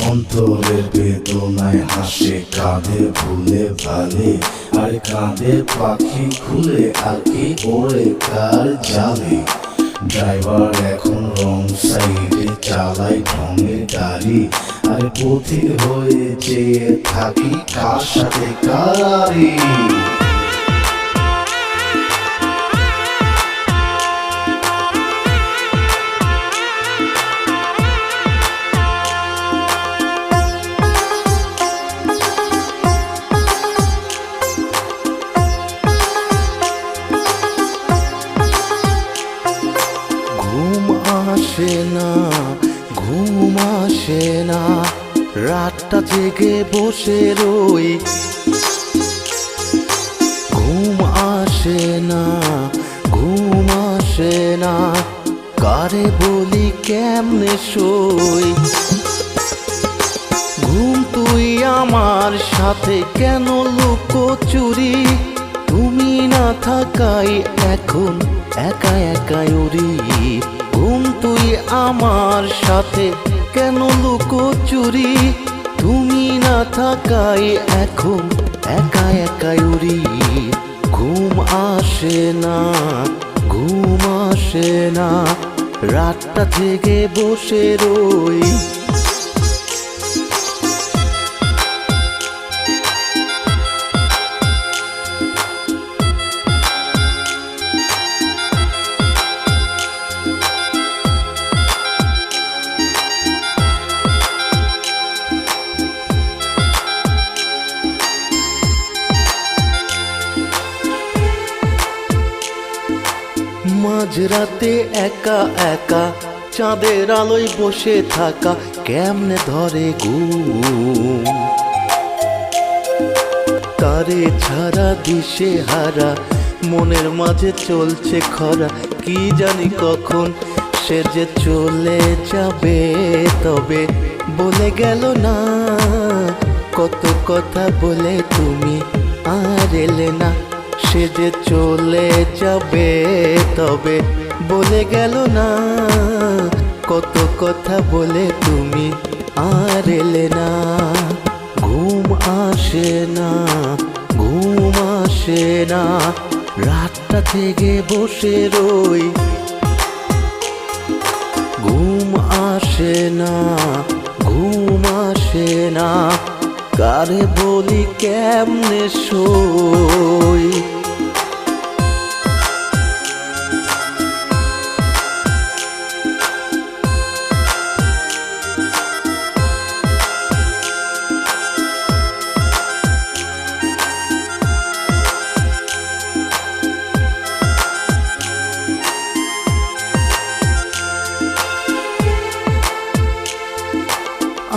অন্তরের বেদনায় হাসে, কাঁধে ভুলে ভালে, আর কাঁধে পাখি খুলে আর কি ওরে কার জালে। ড্রাইভার এখন রং সাইডে চালায় ঢঙের গাড়ি, আর পথিক হয়ে চেয়ে থাকি কার সাথে কারারি। আসে না, ঘুম আসে না, রাতটা জেগে বসে রই। ঘুম আসে না, ঘুম আসে না, কারে বলি কেমনে সই। ঘুম তুই আমার সাথে কেন লুকোচুরি, তুমি না থাকাই এখন একা একাই উড়ি। ঘুম তুই আমার সাথে কেন লুকোচুরি, তুমি না থাকাই এখন একা একাই উড়ি। ঘুম আসে না, ঘুম আসে না, রাতটা জেগে বসে রই। মাঝরাতে একা একা চাঁদের আলোয় বসে থাকা কেমনে ধরে ঘুম। তারে ছাড়া দিশে হারা মনের মাঝে চলছে খরা, কি জানি কখন সে যে চলে যাবে। তবে বলে গেল না, কত কথা বলে তুমি আর এলে না। সে যে চলে যাবে তবে বলে গেল না, কত কথা বলে তুমি আর এলে না। ঘুম আসে না, ঘুম আসে না, রাতটা জেগে বসে রই। ঘুম আসে না, ঘুম আসে না, কারে বলি কেমনে সই।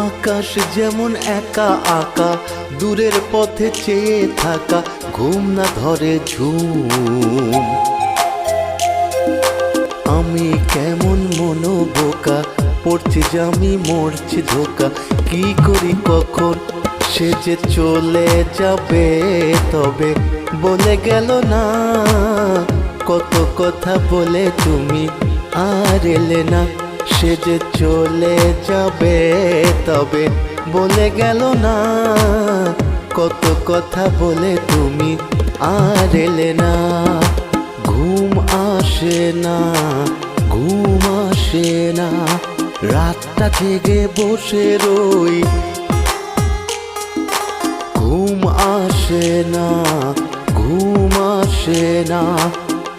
আকাশ যেমন একা আঁকা, দূরের পথে চেয়ে থাকা, ঘুম না ধরে ঝুম। আমি কেমন মনোবোকা, পড়ছি জামি মরছি ধোকা, কি করি কখন সে যে চলে যাবে। তবে বলে গেল না, কত কথা বলে তুমি আর এলে না। সে যে চলে যাবে তবে বলে গেল না, কত কথা বলে তুমি আর এলে না। ঘুম আসে না, ঘুম আসে না, রাতটা জেগে বসে রই। ঘুম আসে না, ঘুম আসে না,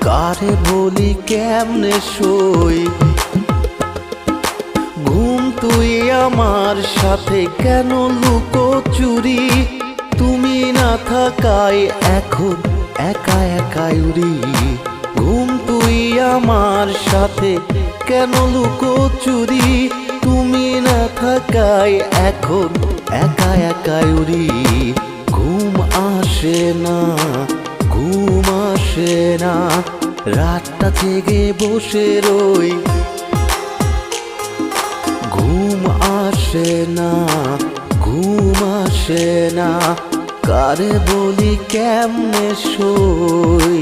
কারে বলি কেমনে সই। ঘুম তুই আমার সাথে কেন লুকোচুরি, তুমি না থাকাই এখন একা একাই উড়ি। ঘুম তুই আমার সাথে কেন লুকোচুরি, তুমি না থাকাই এখন একা একাই উড়ি। ঘুম আসে না, ঘুম আসে না, রাতটা জেগে বসে রই। ঘুম আসে না, ঘুম আসে না, কারে বলি কেমনে সই।